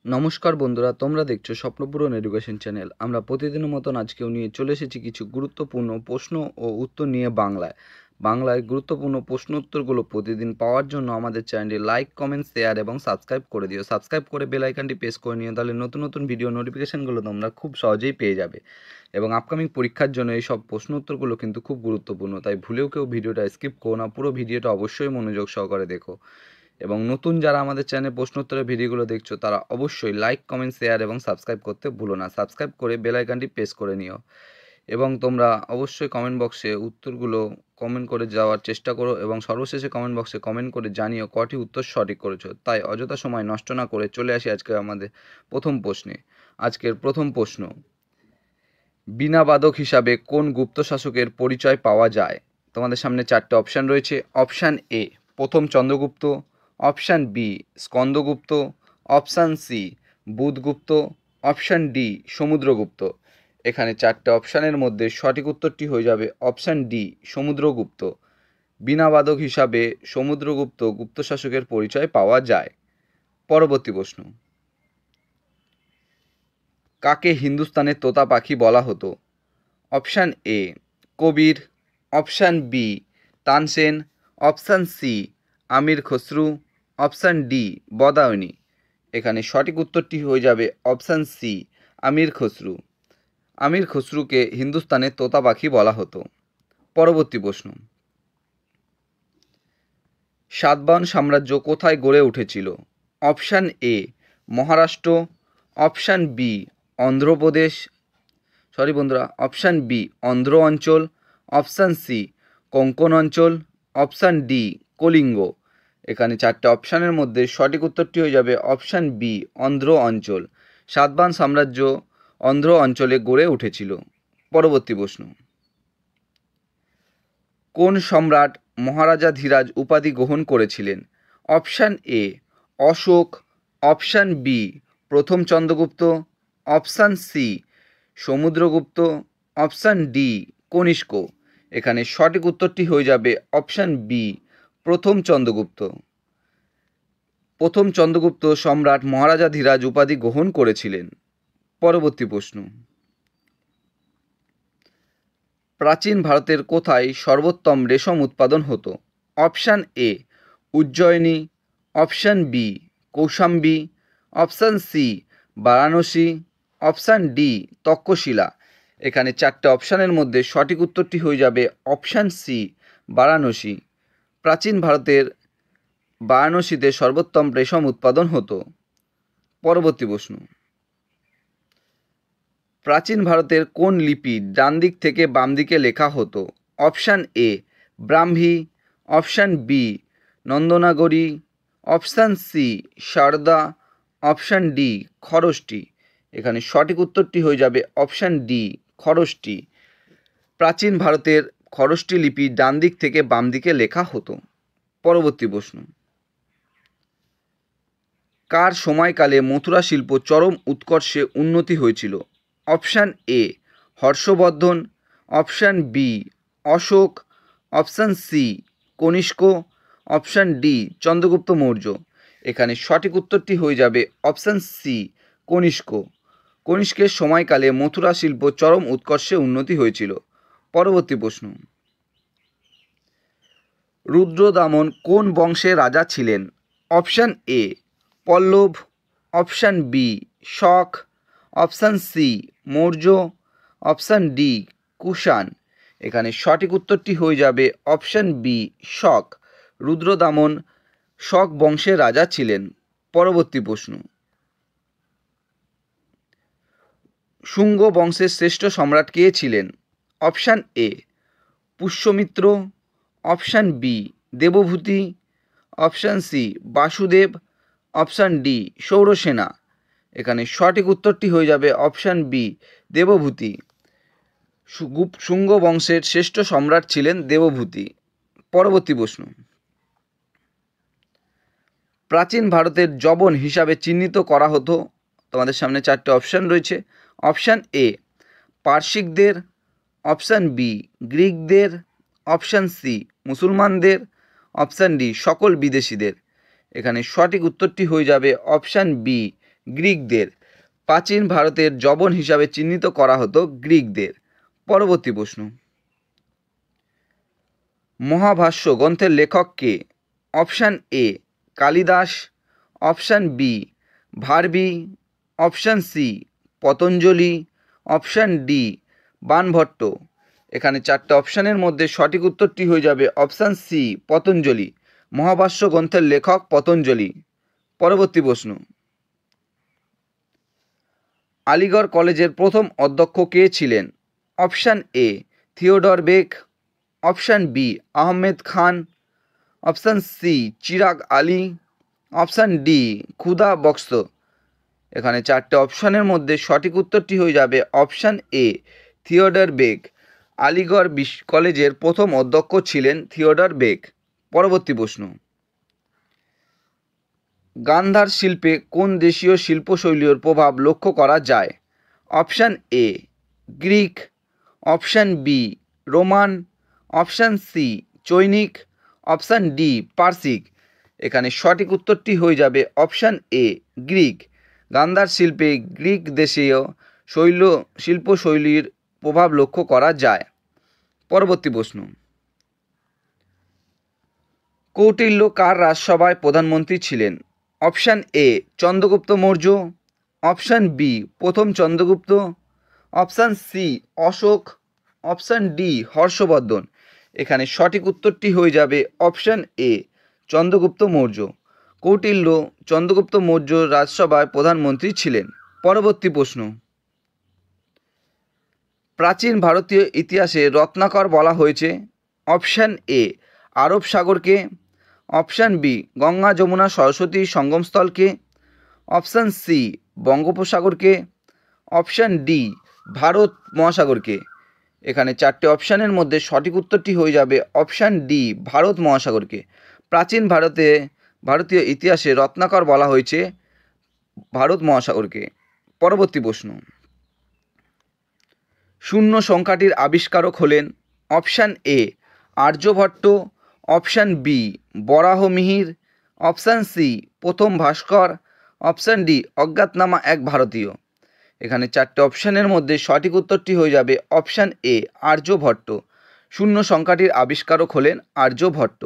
নমস্কার বন্ধুরা, তোমরা দেখছো স্বপ্নপূরণ এডুকেশন চ্যানেল। আমরা প্রতিদিনের মতন আজকেও নিয়ে চলে এসেছি কিছু গুরুত্বপূর্ণ প্রশ্ন ও উত্তর নিয়ে বাংলায় গুরুত্বপূর্ণ প্রশ্ন উত্তরগুলো প্রতিদিন পাওয়ার জন্য আমাদের চ্যানেলটি লাইক, কমেন্ট, শেয়ার এবং সাবস্ক্রাইব করে দিও। সাবস্ক্রাইব করে বেল আইকনটি প্রেস করে নিও, তাহলে নতুন নতুন ভিডিও নোটিফিকেশানগুলো তোমরা খুব সহজেই পেয়ে যাবে। এবং আপকামিং পরীক্ষার জন্য এই সব প্রশ্ন উত্তরগুলো কিন্তু খুব গুরুত্বপূর্ণ, তাই ভুলেও কেউ ভিডিওটা স্কিপ করো না, পুরো ভিডিওটা অবশ্যই মনোযোগ সহকারে দেখো। এবং নতুন যারা আমাদের চ্যানেলে প্রশ্নোত্তরের ভিডিওগুলো দেখছো তারা অবশ্যই লাইক, কমেন্ট, শেয়ার এবং সাবস্ক্রাইব করতে ভুলো না। সাবস্ক্রাইব করে বেল আইকনটি প্রেস করে নিও এবং তোমরা অবশ্যই কমেন্ট বক্সে উত্তরগুলো কমেন্ট করে যাওয়ার চেষ্টা করো এবং সর্বশেষে কমেন্ট বক্সে কমেন্ট করে জানিও কটি উত্তর সঠিক করেছো। তাই অযথা সময় নষ্ট না করে চলে আসি আজকে আমাদের প্রথম প্রশ্নে। আজকের প্রথম প্রশ্ন, বিনা বাদক হিসাবে কোন গুপ্ত শাসকের পরিচয় পাওয়া যায়? তোমাদের সামনে চারটে অপশান রয়েছে। অপশান এ প্রথম Chandragupta, option B Skandagupta, option C Budhagupta, option D Samudragupta. এখানে চারটে অপশানের মধ্যে সঠিক উত্তরটি হয়ে যাবে অপশান ডি সমুদ্রগুপ্ত। বিনা বাদক হিসাবে সমুদ্রগুপ্ত গুপ্ত শাসকের পরিচয় পাওয়া যায়। পরবর্তী প্রশ্ন, কাকে হিন্দুস্তানের তোতা পাখি বলা হতো? Option A Kabir, option B Tansen, option C Amir Khusrau, option D Badayuni. এখানে সঠিক উত্তরটি হয়ে যাবে অপশান সি আমির খসরু। আমির খসরুকে হিন্দুস্তানের তোতা পাখি বলা হতো। পরবর্তী প্রশ্ন, সাতবাহন সাম্রাজ্য কোথায় গড়ে উঠেছিল? Option A Maharashtra, option B Andhra Pradesh, option B Andhra অঞ্চল, অপশান সি কোঙ্কণ অঞ্চল, অপশান ডি কলিঙ্গ। এখানে চারটে অপশানের মধ্যে সঠিক উত্তরটি হয়ে যাবে অপশান বি অন্ধ্র অঞ্চল। সাতবাহন সাম্রাজ্য অন্ধ্র অঞ্চলে গড়ে উঠেছিল। পরবর্তী প্রশ্ন, কোন সম্রাট মহারাজা ধীরাজ উপাধি গ্রহণ করেছিলেন? Option A Ashoka, option B প্রথম Chandragupta, option C Samudragupta, option D Kanishka. এখানে সঠিক উত্তরটি হয়ে যাবে অপশান বি প্রথম চন্দ্রগুপ্ত। প্রথম চন্দ্রগুপ্ত সম্রাট মহারাজা ধীরাজ উপাধি গ্রহণ করেছিলেন। পরবর্তী প্রশ্ন, প্রাচীন ভারতের কোথায় সর্বোত্তম রেশম উৎপাদন হতো? Option A Ujjayini, option B Kaushambi, option C Varanasi, option D Takshashila. এখানে চারটে অপশানের মধ্যে সঠিক উত্তরটি হয়ে যাবে অপশান সি বারাণসী। প্রাচীন ভারতের বারাণসীতে সর্বোত্তম রেশম উৎপাদন হতো। পরবর্তী প্রশ্ন, প্রাচীন ভারতের কোন লিপি ডান দিক থেকে বাম দিকে লেখা হতো? Option A Brahmi, option B Nandinagari, option C Sharada, option D Kharosthi. এখানে সঠিক উত্তরটি হয়ে যাবে অপশান ডি খরষ্টি। প্রাচীন ভারতের খরষ্টি লিপি ডান দিক থেকে বাম দিকে লেখা হতো। পরবর্তী প্রশ্ন, কার সময়কালে মথুরা শিল্প চরম উৎকর্ষে উন্নতি হয়েছিল? Option A Harshavardhana, option B Ashoka, option C Kanishka, option D Chandragupta Maurya. এখানে সঠিক উত্তরটি হয়ে যাবে অপশান সি কনিষ্ক। কনিষ্কের সময়কালে মথুরা শিল্প চরম উৎকর্ষে উন্নতি হয়েছিল। পরবর্তী প্রশ্ন, রুদ্রদামন কোন বংশের রাজা ছিলেন? Option A Pallava, option B Shaka, option C Maurya, option D Kushan. এখানে সঠিক উত্তরটি হয়ে যাবে অপশান বি শক। রুদ্রদামন শক বংশের রাজা ছিলেন। পরবর্তী প্রশ্ন, শুঙ্গ বংশের শ্রেষ্ঠ সম্রাট কে ছিলেন? Option A Pushyamitra, option B দেবভূতি, option C Vasudeva, option D Saurasena. এখানে সঠিক উত্তরটি হয়ে যাবে অপশান বি দেবভূতি। শুঙ্গ বংশের শ্রেষ্ঠ সম্রাট ছিলেন দেবভূতি। পরবর্তী প্রশ্ন, প্রাচীন ভারতের যবন হিসাবে চিহ্নিত করা হতো। তোমাদের সামনে চারটে অপশান রয়েছে। অপশান এ পার্সিকদের, অপশান বি গ্রিকদের, অপশান সি মুসলমানদের, অপশান ডি সকল বিদেশিদের। এখানে সঠিক উত্তরটি হয়ে যাবে অপশান বি গ্রিকদের। প্রাচীন ভারতের যবন হিসাবে চিহ্নিত করা হতো গ্রিকদের। পরবর্তী প্রশ্ন, মহাভাষ্য গ্রন্থের লেখক কে? Option A Kalidasa, option B Bharavi, option C Patanjali, option D Banabhatta. এখানে চারটে অপশানের মধ্যে সঠিক উত্তরটি হয়ে যাবে অপশান সি পতঞ্জলি। মহাভাষ্য গ্রন্থের লেখক পতঞ্জলি। পরবর্তী প্রশ্ন, আলিগড় কলেজের প্রথম অধ্যক্ষ কে ছিলেন? Option A Theodore Beck, option B Ahmed Khan, option C Chirag Ali, option D Khuda Bux. এখানে চারটে অপশানের মধ্যে সঠিক উত্তরটি হয়ে যাবে option A Theodore Beck. Aligarh কলেজের প্রথম অধ্যক্ষ ছিলেন থিওডর বেক। পরবর্তী প্রশ্ন, গান্ধার শিল্পে কোন দেশীয় শিল্পশৈলীর প্রভাব লক্ষ্য করা যায়? Option A Greek, option B Roman, option C চৈনিক, অপশান ডি পার্সিক। এখানে সঠিক উত্তরটি হয়ে যাবে অপশান এ গ্রিক। গান্ধার শিল্পে গ্রিক দেশীয় শিল্পশৈলীর প্রভাব লক্ষ্য করা যায়। পরবর্তী প্রশ্ন, কৌটিল্য কার রাজসভায় প্রধানমন্ত্রী ছিলেন? Option A Chandragupta Maurya, option B প্রথম Chandragupta, option C Ashoka, option D Harshavardhana. এখানে সঠিক উত্তরটি হয়ে যাবে অপশান এ চন্দ্রগুপ্ত মৌর্য। কৌটিল্য চন্দ্রগুপ্ত মৌর্য রাজসভায় প্রধানমন্ত্রী ছিলেন। পরবর্তী প্রশ্ন, প্রাচীন ভারতীয় ইতিহাসে রত্নাকর বলা হয়েছে? অপশান এ আরব সাগরকে, অপশান বি গঙ্গা যমুনা সরস্বতী সঙ্গমস্থলকে, অপশান সি বঙ্গোপসাগরকে, অপশান ডি ভারত মহাসাগরকে। এখানে চারটে অপশানের মধ্যে সঠিক উত্তরটি হয়ে যাবে অপশান ডি ভারত মহাসাগরকে। প্রাচীন ভারতীয় ইতিহাসে রত্নাকর বলা হয়েছে ভারত মহাসাগরকে। পরবর্তী প্রশ্ন, শূন্য সংখ্যাটির আবিষ্কারক হলেন? Option A Aryabhata, option B Varahamihira, option C প্রথম ভাস্কর, অপশান ডি অজ্ঞাতনামা এক ভারতীয়। এখানে চারটে অপশানের মধ্যে সঠিক উত্তরটি হয়ে যাবে অপশান এ আর্যভট্ট। শূন্য সংখ্যাটির আবিষ্কারক হলেন আর্যভট্ট।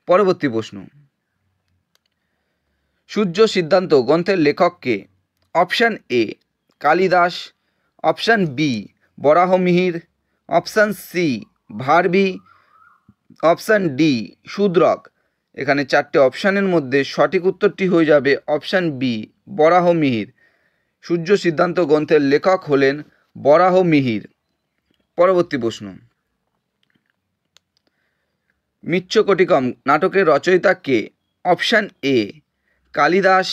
পরবর্তী প্রশ্ন, সূর্য সিদ্ধান্ত গ্রন্থের লেখক কে? Option A Kalidasa, option B Varahamihira, option C Bharavi, option D Shudraka. এখানে চারটে অপশানের মধ্যে সঠিক উত্তরটি হয়ে যাবে অপশান বি বরাহমিহির। সূর্য সিদ্ধান্ত গ্রন্থের লেখক হলেন বরাহমিহির। পরবর্তী প্রশ্ন, মৃচ্ছকটিকম নাটকের রচয়িতা কে? Option A Kalidasa,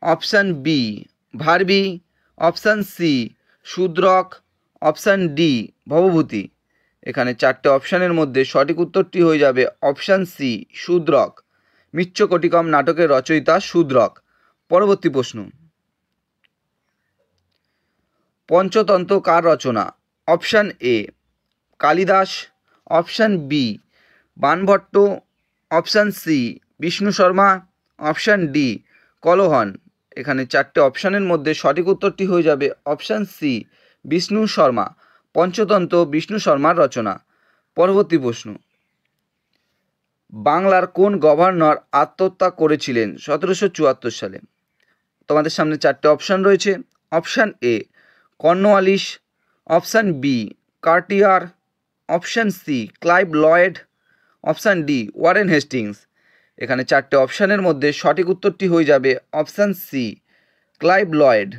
option B Bharavi, option C Shudraka, option D Bhavabhuti. এখানে চারটে অপশানের মধ্যে সঠিক উত্তরটি হয়ে যাবে অপশান সি শূদ্রক। মৃচ্ছকটিকম নাটকের রচয়িতা শূদ্রক। পরবর্তী প্রশ্ন, পঞ্চতন্ত্র কার রচনা? Option A Kalidasa, option B Banabhatta, option C Vishnu Sharma, option D Kalhana. এখানে চারটে অপশানের মধ্যে সঠিক উত্তরটি হয়ে যাবে অপশান সি বিষ্ণু শর্মা। পঞ্চতন্ত্র বিষ্ণু শর্মার রচনা। পরবর্তী প্রশ্ন, বাংলার কোন গভর্নর আত্মহত্যা করেছিলেন 1774 সালে? তোমাদের সামনে চারটে অপশান রয়েছে। Option A Cornwallis, option B Cartier, option C Clive Lloyd, option D Warren Hastings. এখানে চারটে অপশানের মধ্যে সঠিক উত্তরটি হয়ে যাবে অপশান সি ক্লাইভ লয়েড।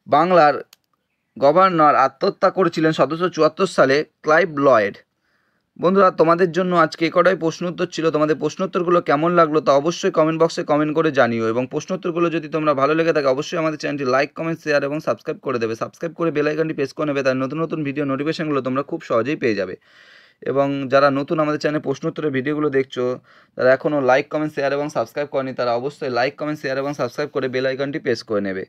বাংলার গভর্নর আত্মহত্যা করেছিলেন 1774 সালে ক্লাইভ লয়েড। বন্ধুরা, তোমাদের জন্য আজকে কটাই প্রশ্ন উত্তর ছিল। তোমাদের প্রশ্ন উত্তরগুলো কেমন লাগলো তা অবশ্যই কমেন্ট বক্সে কমেন্ট করে জানিও, এবং প্রশ্ন উত্তরগুলো যদি তোমরা ভালো লেগে থাকে অবশ্যই আমাদের চ্যানেলটি লাইক কমেন্ট শেয়ার এবং সাবস্ক্রাইব করে দেবে। সাবস্ক্রাইব করে বেল আইকনটি প্রেস করে নেবে, তার নতুন নতুন ভিডিও নোটিফিকেশনগুলো তোমরা খুব সহজেই পেয়ে যাবে। এবং যারা নতুন আমাদের চ্যানেলে প্রশ্ন উত্তরের ভিডিওগুলো দেখছো, তারা এখনও লাইক কমেন্ট শেয়ার এবং সাবস্ক্রাইব করেনি, তারা অবশ্যই লাইক কমেন্ট শেয়ার এবং সাবস্ক্রাইব করে বেল আইকনটি প্রেস করে নেবে।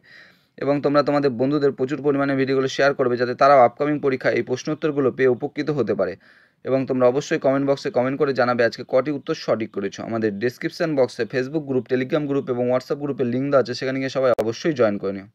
এবং তোমরা তোমাদের বন্ধুদের প্রচুর পরিমাণে ভিডিওগুলো শেয়ার করবে, যাতে তারাও আপকামিং পরীক্ষায় এই প্রশ্নোত্তরগুলো পেয়ে উপকৃত হতে পারে। এবং তোমরা অবশ্যই কমেন্ট বক্সে কমেন্ট করে জানাবে আজকে কটি উত্তর সঠিক করেছো। আমাদের ডেসক্রিপশন বক্সে ফেসবুক গ্রুপ, টেলিগ্রাম গ্রুপ এবং হোয়াটসঅ্যাপ গ্রুপের লিঙ্ক দেওয়া আছে, সেখানে গিয়ে সবাই অবশ্যই জয়েন করে নিও।